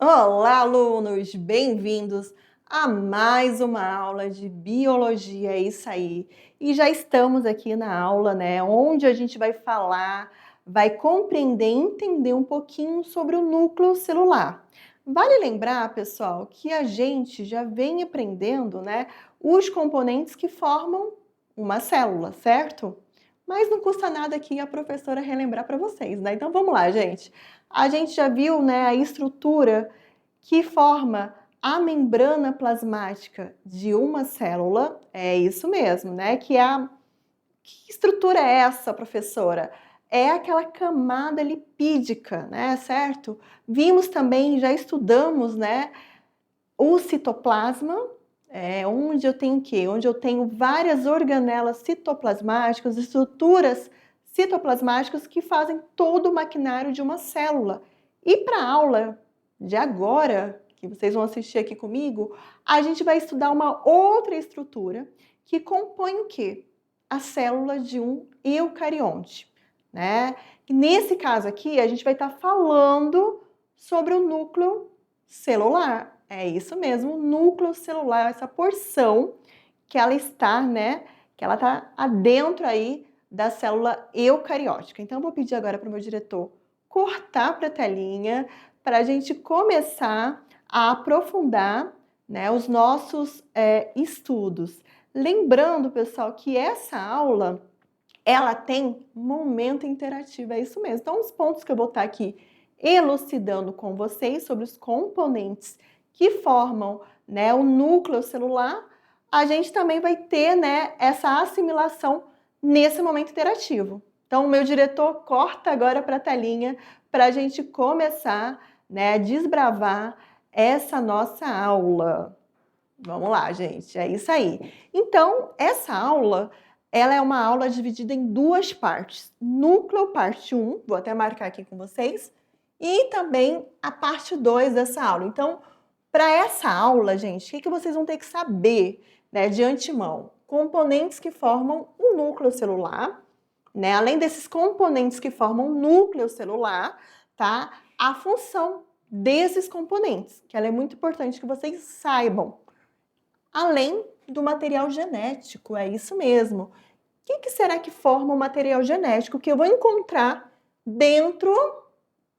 Olá, alunos! Bem-vindos a mais uma aula de biologia, é isso aí. E já estamos aqui na aula, né, onde a gente vai falar, vai compreender e entender um pouquinho sobre o núcleo celular. Vale lembrar, pessoal, que a gente já vem aprendendo, né, os componentes que formam uma célula, certo? Mas não custa nada aqui a professora relembrar para vocês, né? Então vamos lá, gente. A gente já viu, né, a estrutura que forma a membrana plasmática de uma célula. É isso mesmo, né? Que estrutura é essa, professora? É aquela camada lipídica, né? Certo? Vimos também, já estudamos, né, o citoplasma, onde eu tenho o quê? Onde eu tenho várias organelas citoplasmáticas, estruturas citoplasmáticas que fazem todo o maquinário de uma célula. E para a aula de agora, que vocês vão assistir aqui comigo, a gente vai estudar uma outra estrutura que compõe o quê? A célula de um eucarionte, né? E nesse caso aqui, a gente vai estar falando sobre o núcleo celular. É isso mesmo, o núcleo celular, essa porção que ela está, né? Que ela está adentro aí da célula eucariótica. Então, eu vou pedir agora para o meu diretor cortar para a telinha para a gente começar a aprofundar, né, os nossos estudos. Lembrando, pessoal, que essa aula ela tem momento interativo, é isso mesmo. Então, os pontos que eu vou estar aqui elucidando com vocês sobre os componentes que formam, né, o núcleo celular, a gente também vai ter, né, essa assimilação nesse momento interativo. Então, o meu diretor corta agora para a telinha para a gente começar, né, a desbravar essa nossa aula. Vamos lá, gente, é isso aí. Então, essa aula, ela é uma aula dividida em duas partes. Núcleo, parte 1, vou até marcar aqui com vocês, e também a parte 2 dessa aula. Então, para essa aula, gente, o que vocês vão ter que saber, né, de antemão? Componentes que formam o núcleo celular, né? Além desses componentes que formam o núcleo celular, tá? A função desses componentes, que ela é muito importante que vocês saibam. Além do material genético, é isso mesmo. O que será que forma o material genético que eu vou encontrar dentro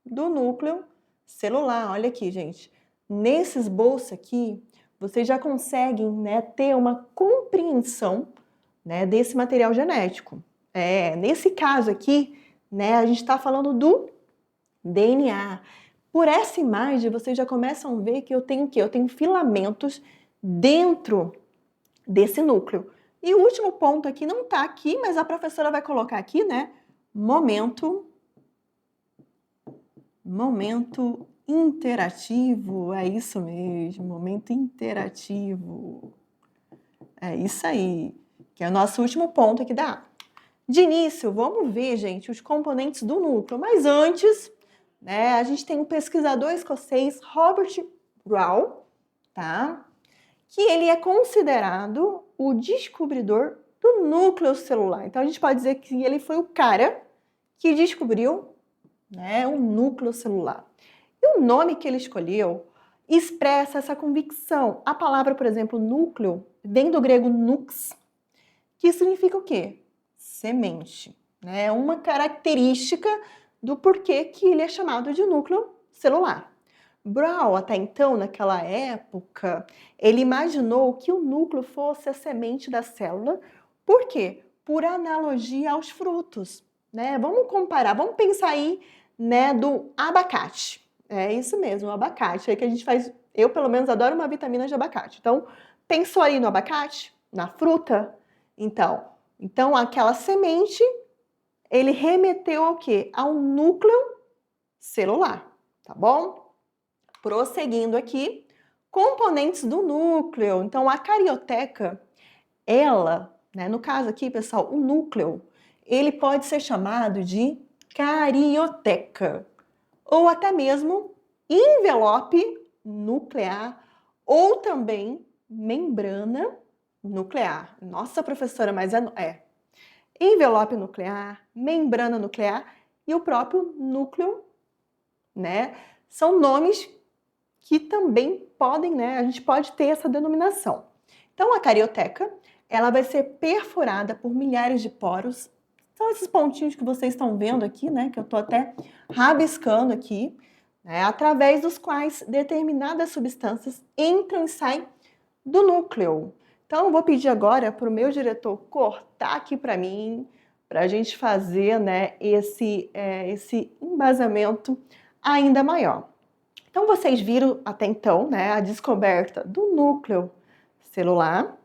do núcleo celular? Olha aqui, gente. Nesse esboço aqui, vocês já conseguem, né, ter uma compreensão, né, desse material genético. Nesse caso aqui, né, a gente está falando do DNA. Por essa imagem, vocês já começam a ver que eu tenho o quê? Eu tenho filamentos dentro desse núcleo. E o último ponto aqui não está aqui, mas a professora vai colocar aqui, né? Momento interativo, é isso mesmo, momento interativo. É isso aí, que é o nosso último ponto aqui da aula. De início, vamos ver, gente, os componentes do núcleo, mas antes, né, a gente tem um pesquisador escocês, Robert Brown, tá? Que ele é considerado o descobridor do núcleo celular. Então, a gente pode dizer que ele foi o cara que descobriu, né, o núcleo celular. E o nome que ele escolheu expressa essa convicção. A palavra, por exemplo, núcleo, vem do grego nux, que significa o quê? Semente. Né? Uma característica do porquê que ele é chamado de núcleo celular. Brown, até então, naquela época, ele imaginou que o núcleo fosse a semente da célula. Por quê? Por analogia aos frutos, né? Vamos comparar, vamos pensar aí, né, do abacate. É isso mesmo, o abacate. É que a gente faz, eu pelo menos adoro uma vitamina de abacate. Então, pensou aí no abacate, na fruta? Então aquela semente, ele remeteu ao quê? Ao núcleo celular, tá bom? Prosseguindo aqui, componentes do núcleo. Então, a carioteca, ela, né, no caso aqui, pessoal, o núcleo, ele pode ser chamado de carioteca, ou até mesmo envelope nuclear, ou também membrana nuclear. Nossa, professora, mas envelope nuclear, membrana nuclear e o próprio núcleo, né? São nomes que também podem, né, a gente pode ter essa denominação. Então, a carioteca, ela vai ser perfurada por milhares de poros. São esses pontinhos que vocês estão vendo aqui, né, que eu estou até rabiscando aqui, né, através dos quais determinadas substâncias entram e saem do núcleo. Então, eu vou pedir agora para o meu diretor cortar aqui para mim, para a gente fazer, né, esse embasamento ainda maior. Então, vocês viram até então, né, a descoberta do núcleo celular.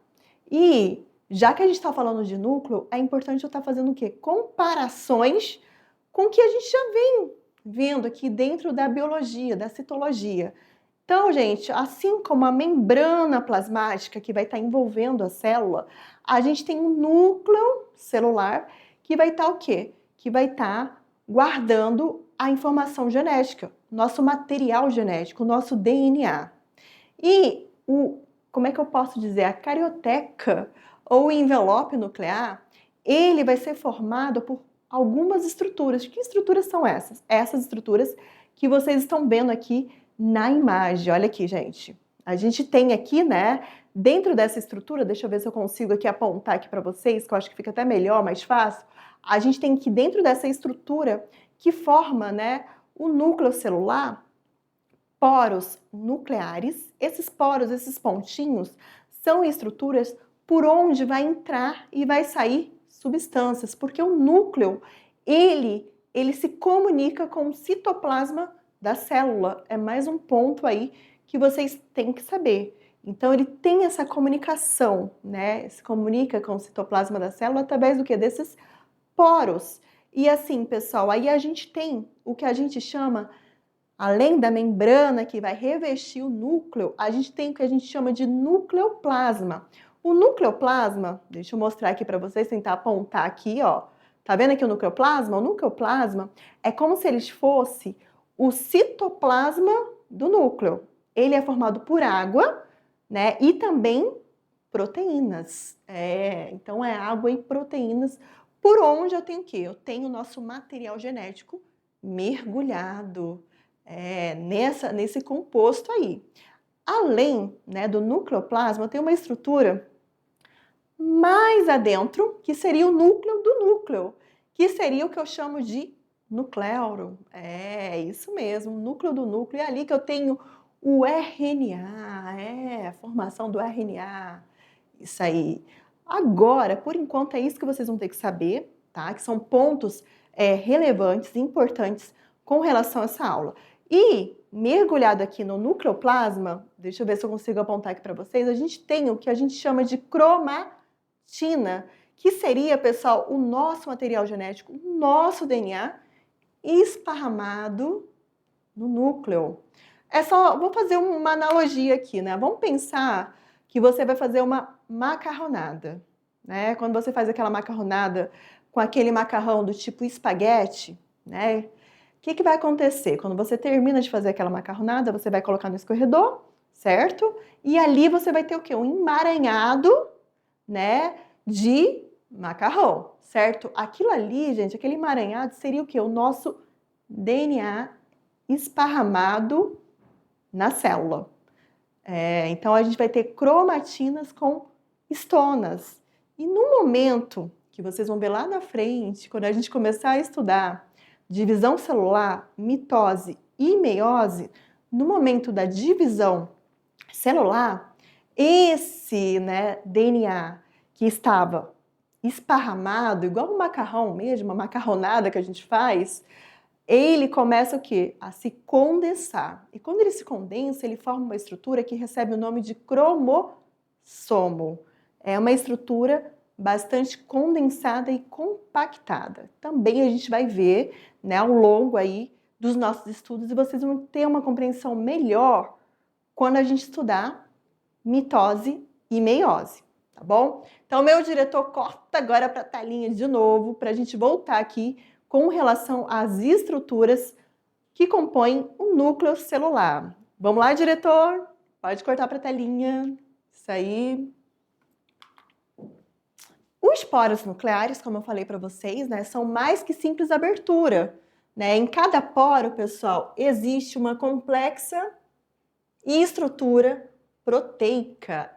E já que a gente está falando de núcleo, é importante eu estar fazendo o quê? Comparações com o que a gente já vem vendo aqui dentro da biologia, da citologia. Então, gente, assim como a membrana plasmática que vai estar envolvendo a célula, a gente tem um núcleo celular que vai estar o quê? Que vai estar guardando a informação genética, nosso material genético, o nosso DNA. E como é que eu posso dizer? A carioteca ou o envelope nuclear, ele vai ser formado por algumas estruturas. Que estruturas são essas? Essas estruturas que vocês estão vendo aqui na imagem. Olha aqui, gente. A gente tem aqui, né, dentro dessa estrutura, deixa eu ver se eu consigo aqui apontar aqui para vocês, que eu acho que fica até melhor, mais fácil. A gente tem aqui dentro dessa estrutura que forma, né, o núcleo celular, poros nucleares. Esses poros, esses pontinhos, são estruturas por onde vai entrar e vai sair substâncias, porque o núcleo, ele se comunica com o citoplasma da célula. É mais um ponto aí que vocês têm que saber. Então, ele tem essa comunicação, né? Se comunica com o citoplasma da célula através do que? Desses poros. E assim, pessoal, aí a gente tem o que a gente chama, além da membrana que vai revestir o núcleo, a gente tem o que a gente chama de nucleoplasma. O nucleoplasma, deixa eu mostrar aqui para vocês, tentar apontar aqui, ó. Tá vendo aqui o nucleoplasma? O nucleoplasma é como se ele fosse o citoplasma do núcleo. Ele é formado por água, né? E também proteínas. Então é água e proteínas. Por onde eu tenho o quê? Eu tenho o nosso material genético mergulhado nesse composto aí. Além, né, do nucleoplasma, tem uma estrutura mais adentro, que seria o núcleo do núcleo, que seria o que eu chamo de nucleolo. Isso mesmo, o núcleo do núcleo. É ali que eu tenho o RNA, a formação do RNA, isso aí. Agora, por enquanto, é isso que vocês vão ter que saber, tá? Que são pontos relevantes, importantes com relação a essa aula. E, mergulhado aqui no nucleoplasma, deixa eu ver se eu consigo apontar aqui para vocês, a gente tem o que a gente chama de cromatina, que seria, pessoal, o nosso material genético, o nosso DNA, esparramado no núcleo. Vou fazer uma analogia aqui, né? Vamos pensar que você vai fazer uma macarronada, né? Quando você faz aquela macarronada com aquele macarrão do tipo espaguete, né? O que vai acontecer? Quando você termina de fazer aquela macarronada, você vai colocar no escorredor, certo? E ali você vai ter o quê? Um emaranhado, né, de macarrão, certo? Aquilo ali, gente, aquele emaranhado seria o quê? O nosso DNA esparramado na célula. Então, a gente vai ter cromatinas com estonas. E no momento que vocês vão ver lá na frente, quando a gente começar a estudar divisão celular, mitose e meiose, no momento da divisão celular, esse, né, DNA que estava esparramado, igual um macarrão mesmo, uma macarronada que a gente faz, ele começa o quê? A se condensar. E quando ele se condensa, ele forma uma estrutura que recebe o nome de cromossomo. É uma estrutura bastante condensada e compactada. Também a gente vai ver, né, ao longo aí dos nossos estudos, e vocês vão ter uma compreensão melhor quando a gente estudar mitose e meiose, tá bom? Então, meu diretor corta agora para a telinha de novo, para a gente voltar aqui com relação às estruturas que compõem o núcleo celular. Vamos lá, diretor? Pode cortar para a telinha. Isso aí. Os poros nucleares, como eu falei para vocês, né, são mais que simples abertura, né? Em cada poro, pessoal, existe uma complexa E estrutura proteica,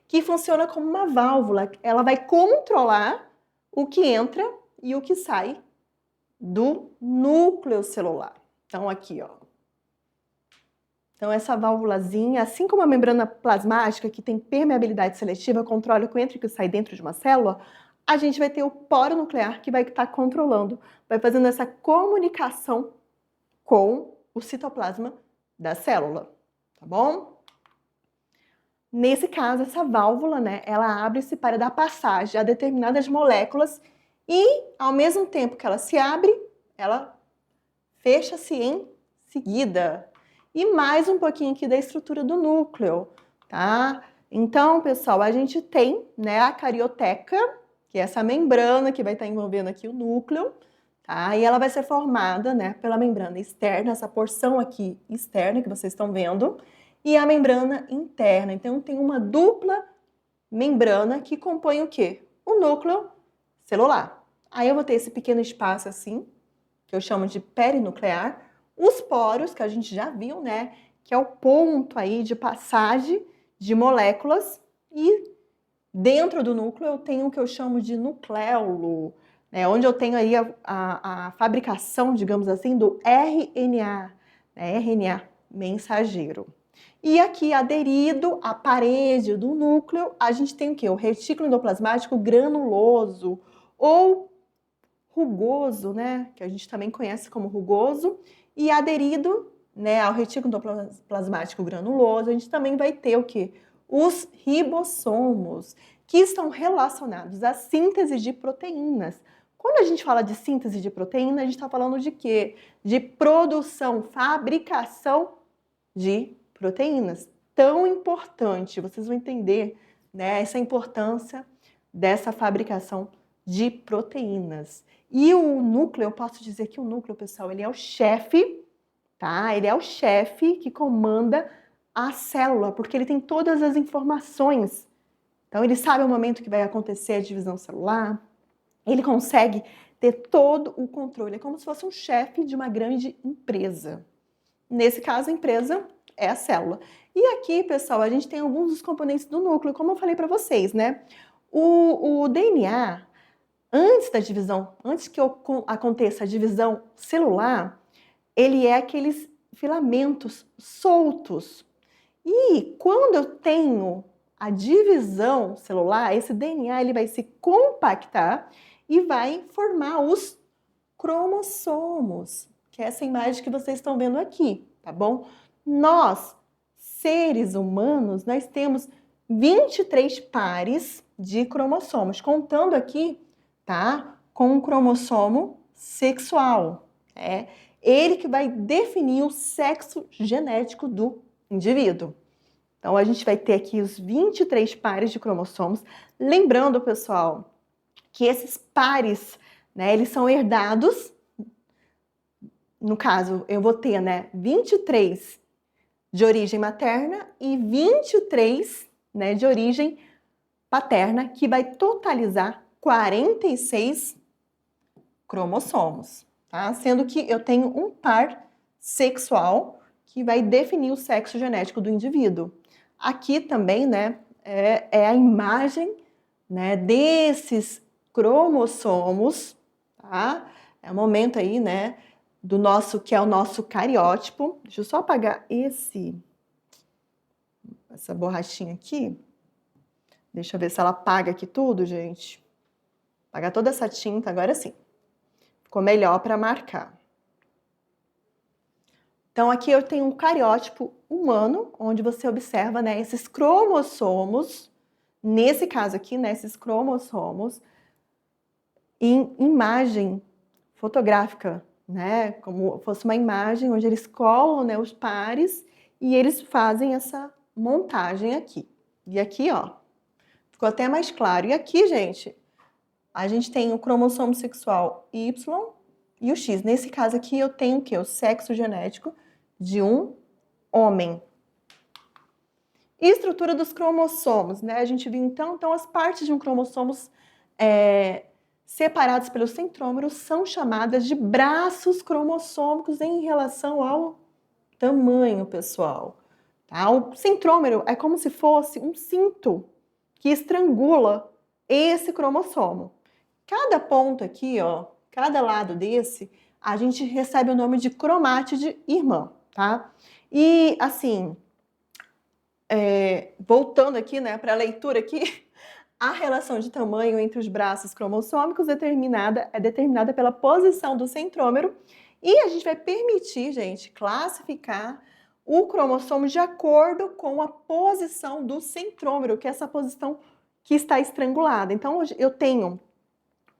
que funciona como uma válvula. Ela vai controlar o que entra e o que sai do núcleo celular. Então, aqui, ó. Então, essa válvulazinha, assim como a membrana plasmática, que tem permeabilidade seletiva, controla o que entra e o que sai dentro de uma célula, a gente vai ter o poro nuclear que vai estar controlando, vai fazendo essa comunicação com o citoplasma da célula, tá bom? Nesse caso, essa válvula, né, ela abre-se para dar passagem a determinadas moléculas e, ao mesmo tempo que ela se abre, ela fecha-se em seguida. E mais um pouquinho aqui da estrutura do núcleo, tá? Então, pessoal, a gente tem, né, a carioteca, que é essa membrana que vai estar envolvendo aqui o núcleo, tá? E ela vai ser formada, né, pela membrana externa, essa porção aqui externa que vocês estão vendo, e a membrana interna. Então, tem uma dupla membrana que compõe o quê? O núcleo celular. Aí eu vou ter esse pequeno espaço assim, que eu chamo de perinuclear, os poros, que a gente já viu, né, que é o ponto aí de passagem de moléculas, e dentro do núcleo eu tenho o que eu chamo de nucleolo, né, onde eu tenho aí a fabricação, digamos assim, do RNA, né, RNA mensageiro. E aqui, aderido à parede do núcleo, a gente tem o quê? O retículo endoplasmático granuloso ou rugoso, né? Que a gente também conhece como rugoso. E aderido, né, ao retículo endoplasmático granuloso, a gente também vai ter o quê? Os ribossomos, que estão relacionados à síntese de proteínas. Quando a gente fala de síntese de proteína, a gente está falando de quê? De produção, fabricação de proteínas. Tão importante, vocês vão entender, né, essa importância dessa fabricação de proteínas. E o núcleo, eu posso dizer que o núcleo, pessoal, ele é o chefe, tá? Ele é o chefe que comanda a célula, porque ele tem todas as informações. Então, ele sabe o momento que vai acontecer a divisão celular, ele consegue ter todo o controle. É como se fosse um chefe de uma grande empresa. Nesse caso, a empresa é a célula. E aqui, pessoal, a gente tem alguns dos componentes do núcleo, como eu falei para vocês, né? O DNA, antes da divisão, antes que aconteça a divisão celular, ele é aqueles filamentos soltos. E quando eu tenho a divisão celular, esse DNA ele vai se compactar e vai formar os cromossomos, que é essa imagem que vocês estão vendo aqui, tá bom? Nós, seres humanos, nós temos 23 pares de cromossomos, contando aqui, tá? Com o cromossomo sexual, é ele que vai definir o sexo genético do indivíduo. Então, a gente vai ter aqui os 23 pares de cromossomos. Lembrando, pessoal, que esses pares, né, eles são herdados. No caso, eu vou ter, né, 23 de origem materna e 23, né, de origem paterna, que vai totalizar 46 cromossomos, tá? Sendo que eu tenho um par sexual que vai definir o sexo genético do indivíduo. Aqui também, né, é a imagem, né, desses cromossomos, tá? É o momento aí, né, do nosso, que é o nosso cariótipo. Deixa eu só apagar essa borrachinha aqui. Deixa eu ver se ela apaga aqui tudo, gente. Apagar toda essa tinta, agora sim. Ficou melhor para marcar. Então, aqui eu tenho um cariótipo humano, onde você observa, né, esses cromossomos, nesse caso aqui, né, esses cromossomos, em imagem fotográfica, né, como fosse uma imagem onde eles colam, né, os pares e eles fazem essa montagem aqui. E aqui, ó, ficou até mais claro. E aqui, gente, a gente tem o cromossomo sexual Y e o X. Nesse caso aqui, eu tenho o quê? O sexo genético de um homem. E estrutura dos cromossomos, né? A gente viu então as partes de um cromossomo separadas pelos centrômeros são chamadas de braços cromossômicos em relação ao tamanho, pessoal. tá? O centrômero é como se fosse um cinto que estrangula esse cromossomo. Cada ponto aqui, ó, cada lado desse, a gente recebe o nome de cromátide irmã, tá? E, assim, voltando aqui, né, para a leitura aqui, a relação de tamanho entre os braços cromossômicos é determinada pela posição do centrômero e a gente vai permitir, gente, classificar o cromossomo de acordo com a posição do centrômero, que é essa posição que está estrangulada. Então, eu tenho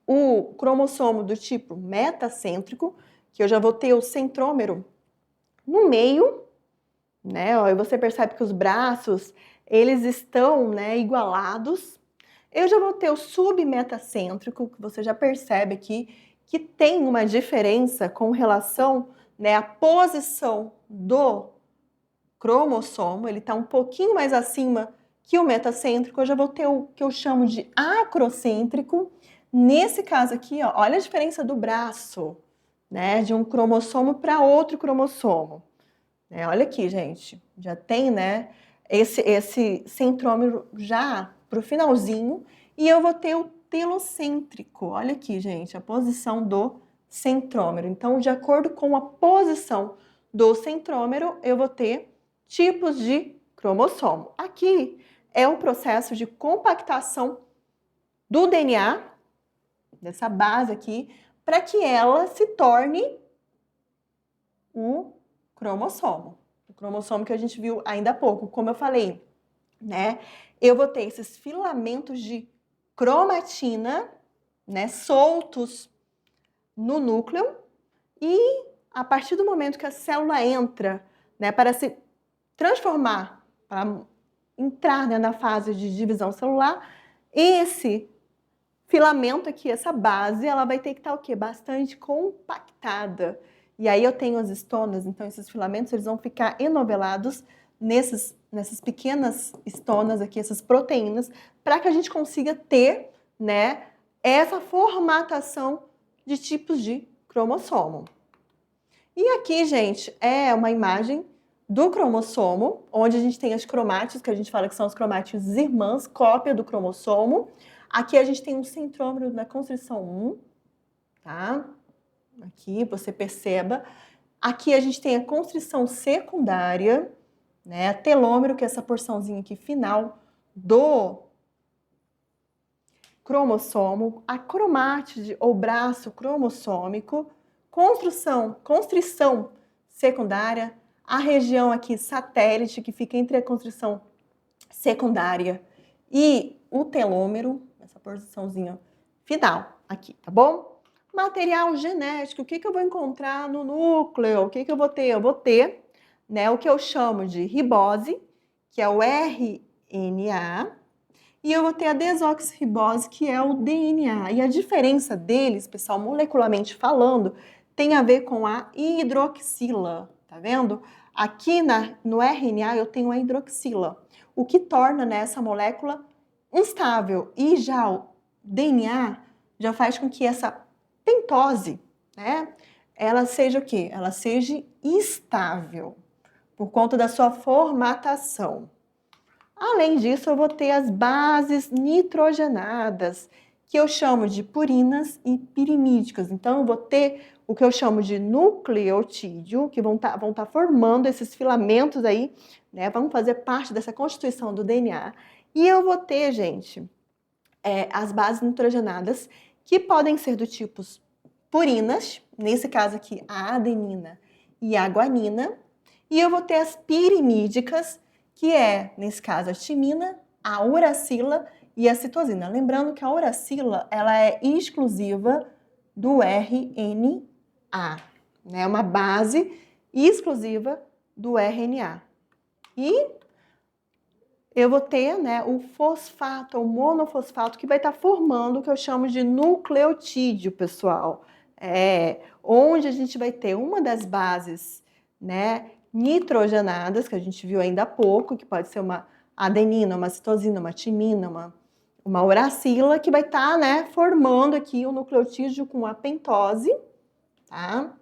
o cromossomo do tipo metacêntrico, que eu já vou ter o centrômero no meio, né? E você percebe que os braços, eles estão, né, igualados. Eu já vou ter o submetacêntrico, que você já percebe aqui que tem uma diferença com relação, né, à posição do cromossomo, ele está um pouquinho mais acima que o metacêntrico. Eu já vou ter o que eu chamo de acrocêntrico. Nesse caso aqui, ó, olha a diferença do braço, né, de um cromossomo para outro cromossomo. Olha aqui, gente, já tem, né, esse centrômero já para o finalzinho, e eu vou ter o telocêntrico. Olha aqui, gente, a posição do centrômero. Então, de acordo com a posição do centrômero, eu vou ter tipos de cromossomo. Aqui é o processo de compactação do DNA, dessa base aqui, para que ela se torne o cromossomo. O cromossomo que a gente viu ainda há pouco. Como eu falei, né? Eu vou ter esses filamentos de cromatina, né, soltos no núcleo, e a partir do momento que a célula entra, né, para se transformar, para entrar, né, na fase de divisão celular, esse filamento aqui, essa base, ela vai ter que estar o quê? Bastante compactada. E aí eu tenho as estonas, então esses filamentos eles vão ficar enovelados nessas pequenas estonas aqui, essas proteínas, para que a gente consiga ter, né, essa formatação de tipos de cromossomo. E aqui, gente, é uma imagem do cromossomo, onde a gente tem as cromátides, que a gente fala que são as cromátides irmãs, cópia do cromossomo. Aqui a gente tem um centrômero na constrição 1, tá? Aqui você perceba. Aqui a gente tem a constrição secundária, né? Telômero, que é essa porçãozinha aqui final do cromossomo, a cromátide ou braço cromossômico, constrição secundária, a região aqui satélite que fica entre a constrição secundária e o telômero, essa porçãozinha final aqui, tá bom? Material genético, o que eu vou encontrar no núcleo? O que eu vou ter? Eu vou ter, né, o que eu chamo de ribose, que é o RNA, e eu vou ter a desoxirribose, que é o DNA. E a diferença deles, pessoal, molecularmente falando, tem a ver com a hidroxila, tá vendo? Aqui no RNA eu tenho a hidroxila, o que torna, né, essa molécula instável. E já o DNA já faz com que essa pentose, né, ela seja o quê? Ela seja estável, por conta da sua formatação. Além disso, eu vou ter as bases nitrogenadas, que eu chamo de purinas e pirimídicas. Então, eu vou ter o que eu chamo de nucleotídeo, que vão tá formando esses filamentos aí, né? Vão fazer parte dessa constituição do DNA. E eu vou ter, gente, as bases nitrogenadas, que podem ser do tipo purinas, nesse caso aqui, a adenina e a guanina. E eu vou ter as pirimídicas, que é, nesse caso, a timina, a uracila e a citosina. Lembrando que a uracila, ela é exclusiva do RNA, né? Uma base exclusiva do RNA. E eu vou ter, né, o fosfato, o monofosfato, que vai estar formando o que eu chamo de nucleotídeo, pessoal. Onde a gente vai ter uma das bases, né, nitrogenadas, que a gente viu ainda há pouco, que pode ser uma adenina, uma citosina, uma timina, uma uracila, que vai estar, né, formando aqui o nucleotídeo com a pentose, tá?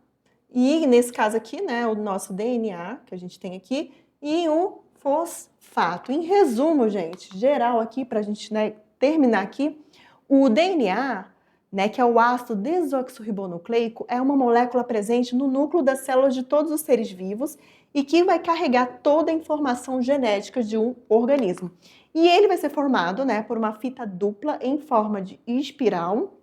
E nesse caso aqui, né, o nosso DNA, que a gente tem aqui, e o fosfato. Em resumo, gente, geral aqui, para a gente, né, terminar aqui, o DNA, né, que é o ácido desoxirribonucleico, é uma molécula presente no núcleo das células de todos os seres vivos e que vai carregar toda a informação genética de um organismo. E ele vai ser formado, né, por uma fita dupla em forma de espiral,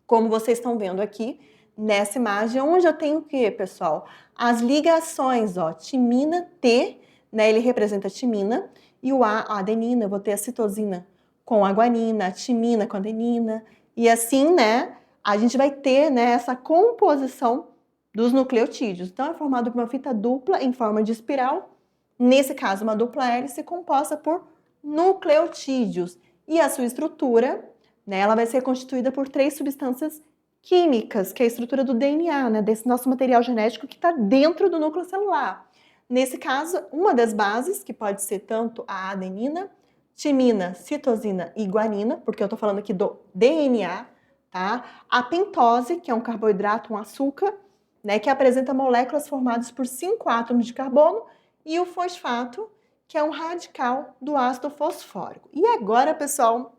como vocês estão vendo aqui nessa imagem, onde eu tenho o que, pessoal? As ligações, ó, timina T, né, ele representa a timina, e o A, a adenina, eu vou ter a citosina com a guanina, a timina com a adenina, e assim, né, a gente vai ter, né, essa composição dos nucleotídeos. Então, é formado por uma fita dupla em forma de espiral, nesse caso, uma dupla hélice composta por nucleotídeos. E a sua estrutura, né, ela vai ser constituída por 3 substâncias químicas, que é a estrutura do DNA, né, desse nosso material genético que está dentro do núcleo celular. Nesse caso, uma das bases, que pode ser tanto a adenina, timina, citosina e guanina, porque eu estou falando aqui do DNA, tá? A pentose, que é um carboidrato, um açúcar, né, que apresenta moléculas formadas por 5 átomos de carbono, e o fosfato, que é um radical do ácido fosfórico. E agora, pessoal,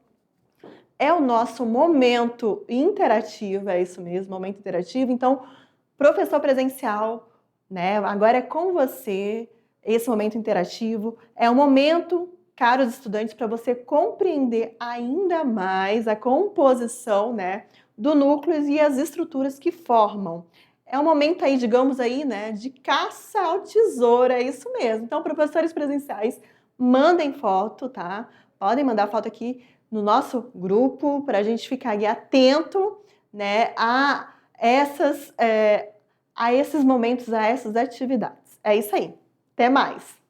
é o nosso momento interativo, é isso mesmo, momento interativo. Então, professor presencial, né? Agora é com você esse momento interativo. É um momento, caros estudantes, para você compreender ainda mais a composição, né, do núcleo e as estruturas que formam. É um momento aí, digamos aí, né, de caça ao tesouro, é isso mesmo. Então, professores presenciais, mandem foto, tá? Podem mandar foto aqui no nosso grupo para a gente ficar aí atento, né, a esses momentos, a essas atividades. É isso aí. Até mais!